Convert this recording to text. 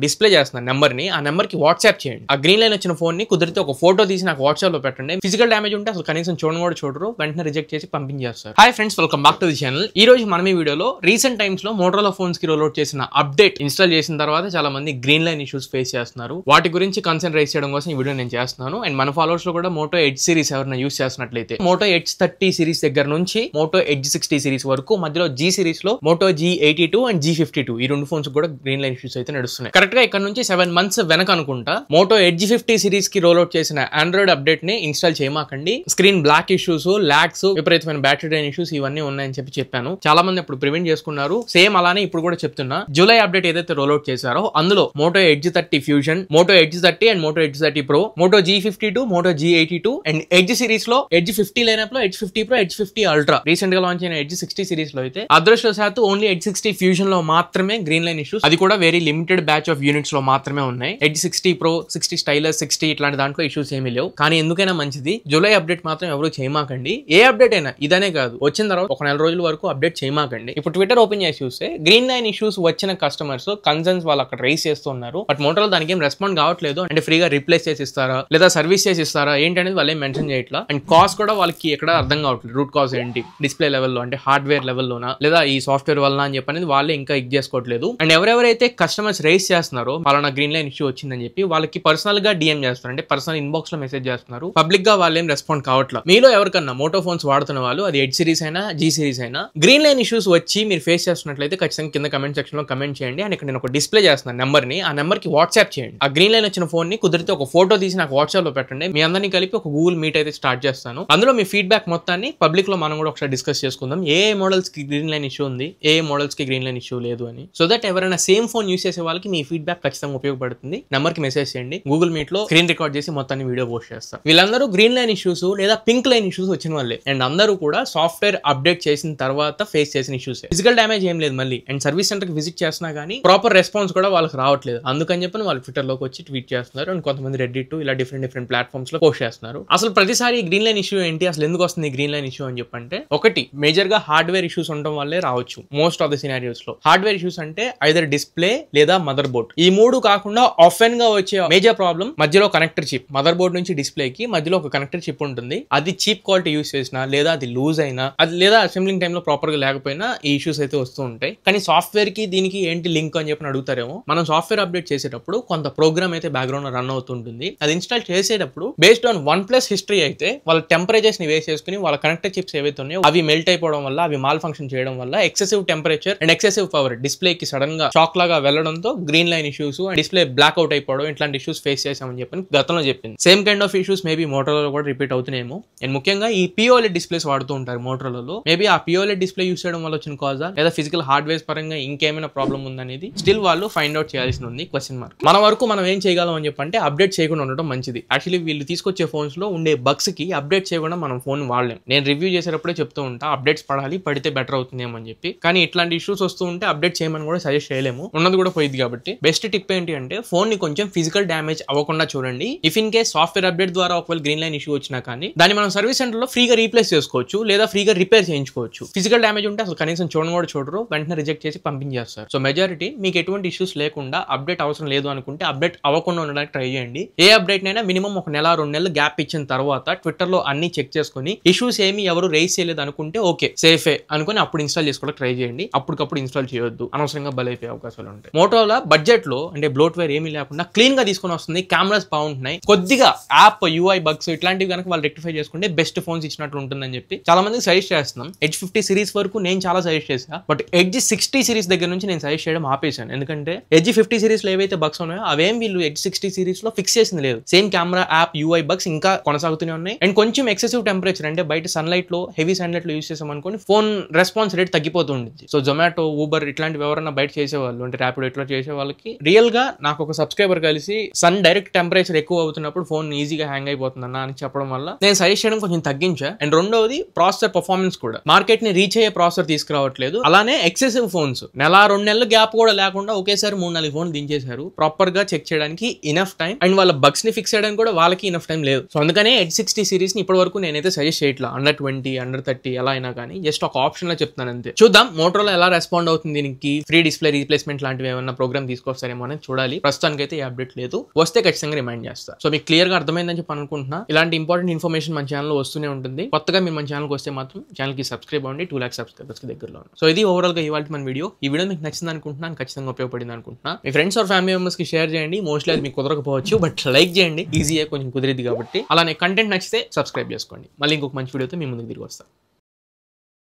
Display చేస్తున్నాను number ని. ఆ నెంబర్ కి వాట్సాప్ చేయండి. ఆ గ్రీన్ లైన్ వచ్చిన ఫోన్ ని కుదిరితే ఒక ఫోటో తీసి నాకు వాట్సాప్ లో పెట్టండి. ఫిజికల్ డ్యామేజ్ ఉంటే అసలు కనీసం కూడా చూడరు, వెంటనే రిజెక్ట్ చేసి పంపించేస్తారు. Hi friends, welcome back to the channel. ఈ రోజు మనం ఈ వీడియోలో రీసెంట్ టైమ్స్ లో మోటరోలా ఫోన్స్ కి రోల్ అవుట్ చేసిన అప్డేట్ ఇన్స్టాల్ చేసిన తర్వాత చాలా మంది గ్రీన్ లైన్ ఇష్యూస్ ఫేస్ చేస్తున్నారు. వాటి గురించి కన్సర్న్ రైజ్ చేయడం కోసం ఈ వీడియో నేను చేస్తున్నాను. అండ్ మన ఫాలోవర్స్ లో కూడా మోటో ఎడ్జ్ సిరీస్ ఎవరైనా యూస్ చేస్తున్నట్లయితే మోటో ఎడ్జ్ 30 సిరీస్ దగ్గర నుంచి మోటో ఎడ్జ్ 60 సిరీస్ వరకు మధ్యలో జీ సిరీస్ లో మోటో G82 అండ్ G52 ఈ రెండు ఫోన్స్ కూడా గ్రీన్ లైన్ ఇష్యూస్ అయితే నడుస్తున్నాయి. కరెక్ట్ గా ఇక్కడ నుంచి 7 months వెనక అనుకుంటా మోటో ఎడ్జ్ 50 సిరీస్ కి రోల్ అవుట్ చేసిన ఆండ్రాయిడ్ అప్డేట్ ని ఇన్స్టాల్ చేయమాకండి. స్క్రీన్ బ్లాక్ ఇష్యూస్, లాగ్స్, విపరీతమైన బ్యాటరీ డ్రైన్ ఇష్యూస్ ఇవన్నీ ఉన్నాయని చెప్పాను. చాలా మంది అప్పుడు ప్రివెంట్ చేసుకున్నారు. సేమ్ అలానే ఇప్పుడు కూడా చెప్తున్నా. జూలై అప్డేట్ ఏదైతే రోల్ అవుట్ చేశారో అందులో Moto Edge 30 Fusion, Moto Edge 30 and Moto Edge 30 Pro, Moto G52, Moto G82 and Edge series లో ఎడ్జ్ 50 లైనప్ లో Edge 50 Pro, Edge 50 Ultra, recent గా లాంచ్ అయిన ఎడ్జ్ 60 సిరీస్ లో అయితే అదృష్టవశాత్తు ఓన్లీ ఎడ్జ్ 60 ఫ్యూజన్ లో మాత్రమే గ్రీన్ లైన్ ఇష్యూస్, అది కూడా very limited batch of units లో మాత్రమే ఉన్నాయి. ఎడ్జ్ 60 ప్రో, 60 స్టైలస్, 60 ఇట్లాంటి దాంట్లో ఇష్యూస్ ఏమీ లేవు. కానీ ఎందుకైనా మంచిది జూలై అప్డేట్ మాత్రం ఎవరు చేయమాకండి. ఏ అప్డేట్ అయినా ఇదనే కాదు, వచ్చిన తర్వాత ఒక నెల రోజుల వరకు అప్డేట్ చేయమాకండి. ఇప్పుడు ట్విట్టర్ ఓపెన్ చేసి చూస్తే గ్రీన్ లైన్ ఇష్యూస్ వచ్చిన కస్టమర్స్ కన్సర్న్స్ వాళ్ళు అక్కడ రైస్ చేస్తున్నారు. బట్ మోటోలో దానికి ఏం రెస్పాండ్ కావట్లేదు. అంటే ఫ్రీగా రీప్లేస్ చేసి ఇస్తారా లేదా సర్వీస్ చేసి ఇస్తారా ఏంటనేది వాళ్ళు ఏం మెన్షన్ చేయట్లా. అండ్ కాస్ట్ కూడా వాళ్ళకి ఎక్కడ అర్థం కావట్లేదు. రూట్ కాజ్ ఏంటి, డిస్ప్లే లెవెల్లో అంటే హార్డ్వేర్ లెవెల్లోనా లేదా ఈ సాఫ్ట్వేర్ వల్ల అని చెప్పనేది వాళ్ళే ఇంకా ఇది చేసుకోవట్లేదు. అండ్ ఎవరెవరైతే కస్టమర్స్ రైస్ చేస్తున్నారో వాళ్ళ గ్రీన్ లైన్ ఇష్యూ వచ్చిందని చెప్పి వాళ్ళకి పర్సనల్ గా డిఎం చేస్తున్నారు, అంటే పర్సనల్ ఇన్బాక్స్ లో మెసేజ్ చేస్తున్నారు. పబ్లిక్ గా వాళ్ళు ఏం రెస్పాండ్ కావట్లేదు. మీలో ఎవరికన్నా మోటో ఫోన్స్ వాడుతున్న వాళ్ళు, అది ఎడ్జ్ సిరీస్ అయినా జీ సిరీస్ అయినా, గ్రీన్ లైన్ ఇష్యూస్ వచ్చి మీరు ఫేస్ చేస్తున్నట్లయితే ఖచ్చితంగా కింద కమెంట్ సెక్షన్ లో కమెంట్ చేయండి. అండ్ ఇక్కడ నేను ఒక డిస్ప్లే చేస్తున్నాను నెంబర్ ని. ఆ నెంబర్ కి వాట్సాప్ చేయండి. ఆ గ్రీన్ లైన్ వచ్చిన ఫోన్ ని కుదిరితే ఒక ఫోటో తీసి నాకు వాట్సాప్ లో పెట్టండి. మీ అందరినీ కలిపి ఒక గూగుల్ మీట్ అయితే స్టార్ట్ చేస్తాను. అందులో మీ ఫీడ్బ్యాక్ మొత్తాన్ని పబ్లిక్ లో మనం కూడా ఒకసారి డిస్కస్ చేసుకుందాం. ఏ మోడల్స్ కి గ్రీన్ లైన్ ఇష్యూ ఉంది, ఏ మోడల్స్ కి గ్రీన్ లైన్ ఇష్యూ లేదు అని. సో దట్ ఎవరైనా సేమ్ ఫోన్ యూస్ చేసే వాళ్ళకి మీ ఫీడ్బ్యాక్ ఖచ్చితంగా ఉపయోగపడుతుంది. నెంబర్ కి మెసేజ్ చేయండి, గూగుల్ మీట్ లో స్క్రీన్ రికార్డ్ చేసి మొత్తాన్ని వీడియో పోస్ట్ చేస్తారు. వీళ్ళందరూ గ్రీన్ లైన్ ఇష్యూస్ లేదా పింక్ లైన్ ఇష్యూస్ వచ్చిన వాళ్ళే. అండ్ అందరూ కూడా సాఫ్ట్వేర్ అప్డేట్ చేసిన తర్వాత ఫేస్ చేసిన ఇష్యూస్. ఫిజికల్ డ్యామేజ్ ఏం లేదు మళ్ళీ. అండ్ సర్వీస్ సెంటర్ కి విజిట్ చేసినా కానీ ప్రాపర్ రెస్పాన్స్ కూడా వాళ్ళకి రావట్లేదు. అందుకని చెప్పి వాళ్ళు ట్విట్టర్ లోకి వచ్చి ట్వీట్ చేస్తున్నారు. అండ్ కొంతమంది రెడ్డిట్ ఇలా డిఫరెంట్ ప్లాట్ఫామ్స్ లో పోస్ట్ చేస్తున్నారు. అసలు ప్రతిసారి గ్రీన్ లైన్ ఇష్యూ ఏంటి, అసలు ఎందుకు వస్తుంది గ్రీన్ లైన్ ఇష్యూ అని చెప్పంటే, ఒకటి మేజర్ గా హార్డ్వేర్ ఇష్యూస్ ఉండడం వల్లే రావచ్చు. మోస్ట్ ఆఫ్ ద సినారియోస్ లో హార్డ్వేర్ ఇష్యూస్ అంటే ఐదర్ డిస్ప్లే లేదా మదర్ బోర్డ్. ఈ మూడు కాకుండా ఆఫెన్ గా వచ్చే మేజర్ ప్రాబ్లం మధ్యలో కనెక్టర్ చిప్. మదర్ బోర్డ్ నుంచి డిస్ప్లే కి మధ్యలో ఒక కనెక్టర్ చిప్ ఉంటుంది. అది చీప్ క్వాలిటీ యూస్ చేసినా లేదా అది లూజ్ అయినా, అది లేదా అసెంబ్లింగ్ టైమ్ లో ప్రాపర్ గా లేకపోయినా ఈ ఇష్యూస్ అయితే వస్తూ ఉంటాయి. కానీ సాఫ్ట్వేర్ కి దీనికి ఏంటి లింక్ అని చెప్పి అడుగుతారేమో. మనం సాఫ్ట్వేర్ అప్డేట్ చేసేటప్పుడు కొంత ప్రోగ్రామ్ అయితే బ్యాక్గ్రౌండ్ లో రన్ అవుతుంటుంది. అది ఇన్స్టాల్ చేసేటప్పుడు బేస్డ్ ఆన్ OnePlus హిస్టరీ అయితే వాళ్ళ టెంపరేచర్స్ ని వేస్ చేసుకుని వాళ్ళ కనెక్టర్ చిప్స్ ఏవైతే ఉన్నాయో అవి మెల్ట్ అయిపోవడం వల్ల, అవి మాల్ ఫంక్షన్ చేయడం వల్ల excessive temperature and excessive power display కి సడన్ గా షాక్ లాగా వెళ్లడంతో green line issues, display black out అయిపోవడం, ఇట్లాంటి ఇష్యూస్ ఫేస్ చేసామని చెప్పి గతంలో చెప్పింది. Same kind of issues maybe Motorola కూడా రిపీట్ అవుతున్నాయేమో. అండ్ ముఖ్యంగా ఈ POLED డిస్ప్లేస్ వాడుతూ ఉంటారు మోటరోలాలో. మేబీ ఆ POLED డిస్ప్లే యూస్ చేయడం వల్ల వచ్చిన కాజా లేదా ఫిజికల్ హార్డ్వేర్ పరంగా ఇంకేమైనా ప్రాబ్లం ఉందనేది స్టిల్ వాళ్ళు ఫైండ్ అవుట్ చేయాల్సి ఉంది. Question mark. మన వరకు మనం ఏం చేయగలం అని చెప్పంటే అప్డేట్ చేయకుండా ఉండడం మంచిది. యాక్చువల్లీ వీళ్ళు తీసుకొచ్చే ఫోన్స్ లో ఉండే బగ్స్ కి అప్డేట్ చేయకుండా మనం ఫోన్ వాడలేం. నేను రివ్యూ చేసేటప్పుడే చెప్తూ ఉంటా, అప్డేట్స్ పడాలి, పడితే బెటర్ అవుతుందేమో అని చెప్పి. కానీ ఇట్లాంటి ఇష్యూస్ వస్తూ ఉంటే అప్డేట్ చేయమని కూడా సజెస్ట్ చేయలేము, ఉన్నది కూడా పోయింది కాబట్టి. బెస్ట్ టిప్ ఏంటి అంటే ఫోన్ ని కొంచెం ఫిజికల్ డ్యామేజ్ అవ్వకుండా చూడండి. If in case software update ద్వారా ఒకవేళ గ్రీన్ లైన్ ఇష్యూ వచ్చినా కానీ దాన్ని మనం సర్వీస్ సెంటర్ లో ఫ్రీగా రీప్లేస్ చేసుకోవచ్చు లేదా ఫ్రీగా రిపేర్ చేయించుకోవచ్చు. ఫిజికల్ డ్యామేజ్ ఉంటే అసలు కనీసం కూడా చూడరు, వెంటనే రిజెక్ట్ చేసి పంపించేస్తారు. సో మెజారిటీ మీకు ఎటువంటి ఇష్యూస్ లేకుండా అప్డేట్ అవసరం లేదు అనుకుంటే అప్డేట్ అవ్వకుండా ఉండడానికి ట్రై చేయండి. ఏ అప్డేట్ అయినా మినిమం ఒక నెల 2 నెలలు గ్యాప్ ఇచ్చిన తర్వాత ట్విట్టర్ లో అన్ని చెక్ చేసుకుని ఇష్యూస్ ఏమి ఎవరు రైజ్ చేయలేదు అనుకుంటే ఓకే సేఫే అనుకుని అప్పుడు ఇన్స్టాల్ చేసుకోవడానికి ట్రై చేయండి. అప్పటికప్పుడు ఇన్స్టాల్ చేయొద్దు, అనవసరంగా బలైపోయే అవకాశాలు ఉంటాయి. మోటోరోలా బడ్జెట్ లో అంటే బ్లోట్వేర్ ఏమీ లేకుండా క్లీన్ గా తీసుకొని వస్తుంది. కెమెరాస్ బాగుంటున్నాయి. కొద్దిగా యాప్ UI బగ్స్ ఇట్లాంటివి కనుక వాళ్ళు రెక్టిఫై చేసుకుంటే బెస్ట్ ఫోన్స్ ఇచ్చినట్లు ఉంటుందని చెప్పి చాలా మందికి సజెస్ట్ చేస్తున్నాం. ఎడ్జ్ 50 సిరీస్ వరకు నేను చాలా సజెస్ట్ చేసా. బట్ ఎడ్జ్ 60 సిరీస్ దగ్గర నుంచి నేను సజెస్ట్ చేయడం ఆపేశాను. ఎందుకంటే ఎడ్జ్ 50 సిరీస్ లో ఏవైతే బగ్స్ ఉన్నాయో అవేం వీళ్ళు ఎడ్జ్ 60 సిరీస్ లో ఫిక్స్ చేసింది లేదు. Same camera, app, UI bugs ఇంకా కొనసాగుతూనే ఉన్నాయి. అండ్ కొంచెం ఎక్సెసివ్ టెంపరేచర్ అంటే బయట సన్లైట్ లో, హెవీ సన్లైట్ లో యూస్ చేసాం అనుకోండి ఫోన్ రెస్పాన్స్ రేట్ తగ్గిపోతూ ఉంటుంది. సో జొమాటో, ఊబర్ ఇట్లాంటివి ఎవరైనా బయట చేసేవాళ్ళు అంటే ర్యాపిడో ఇట్లా చేసే వాళ్ళకి రియల్ గా నాకు ఒక సబ్స్క్రైబర్ కలిసి సన్ డైరెక్ట్ టెంపరేచర్ ఎక్కువ అవుతున్నప్పుడు ఫోన్ ఈజీగా హ్యాంగ్ అయిపోతుంది అన్న అని చెప్పడం వల్ల నేను సజెస్ట్ చేయడం కొంచెం తగ్గించా. అండ్ రెండోది ప్రాసెసర్ పర్ఫార్మెన్స్ కూడా మార్కెట్ ని రీచ్ అయ్యే ప్రాసెసర్ తీసుకురావట్లేదు. అలానే ఎక్సెసివ్ ఫోన్స్ నెల 2 నెలలు గ్యాప్ కూడా లేకుండా ఒకేసారి 3-4 ఫోన్లు దించేశారు. ప్రాపర్ గా చెక్ చేయడానికి ఇనఫ్ టైం అండ్ వాళ్ళ బగ్స్ ని ఫిక్స్ చేయడానికి కూడా వాళ్ళకి ఇనఫ్ టైం లేదు. సో అందుకనే ఎడ్జ్ 60 సిరీస్ ని ఇప్పటి వరకు నేనైతే సజెస్ట్ చేయట్లా. అండర్ 20, అండర్ 30 ఎలా అయినా కానీ జస్ట్ ఒక ఆప్షన్ లో చెప్తాను అంతే. చూద్దాం మోటరోలా ఎలా రెస్పాండ్ అవుతుంది దీనికి. ఫ్రీ డిస్ప్లే రీప్లేస్మెంట్ లాంటివి ఏమన్నా ప్రోగ్రామ్ తీసుకొచ్చి తీసుకొస్తారేమో అనేది చూడాలి. ప్రస్తుతానికి అయితే ఈ అప్డేట్ లేదు, వస్తే ఖచ్చితంగా రిమైండ్ చేస్తా. సో మీకు క్లియర్ గా అర్థమైందని చెప్పి అనుకుంటున్నా. ఇలాంటి ఇంపార్టెంట్ ఇన్ఫర్మేషన్ మన ఛానల్ వస్తూనే ఉంటుంది. కొత్తగా మీరు మన ఛానల్కి వస్తే మాత్రం ఛానల్ కి సబ్స్క్రైబ్ అవ్వండి. 2 lakhs సబ్స్క్రైబర్స్ కి దగ్గరలో. సో ఇది ఓవరాల్ గా ఇవాళ మన వీడియో. ఈ వీడియో మీకు నచ్చింది అనుకుంటున్నాను, ఖచ్చితంగా ఉపయోగపడింది అనుకుంటున్నా. మీ ఫ్రెండ్స్ ఆర్ ఫ్యామిలీ మెంబర్స్ కి షేర్ చేయండి. మోస్ట్లీ అది మీకు కుదరకపోవచ్చు, బట్ లైక్ చేయండి, ఈజీగా కొంచెం కుదిరేది కాబట్టి. అలానే కంటెంట్ నచ్చితే సబ్స్క్రైబ్ చేసుకోండి. మళ్ళీ ఇంకొక మంచి వీడియోతో మీ ముందుకు తిరిగి వస్తాను.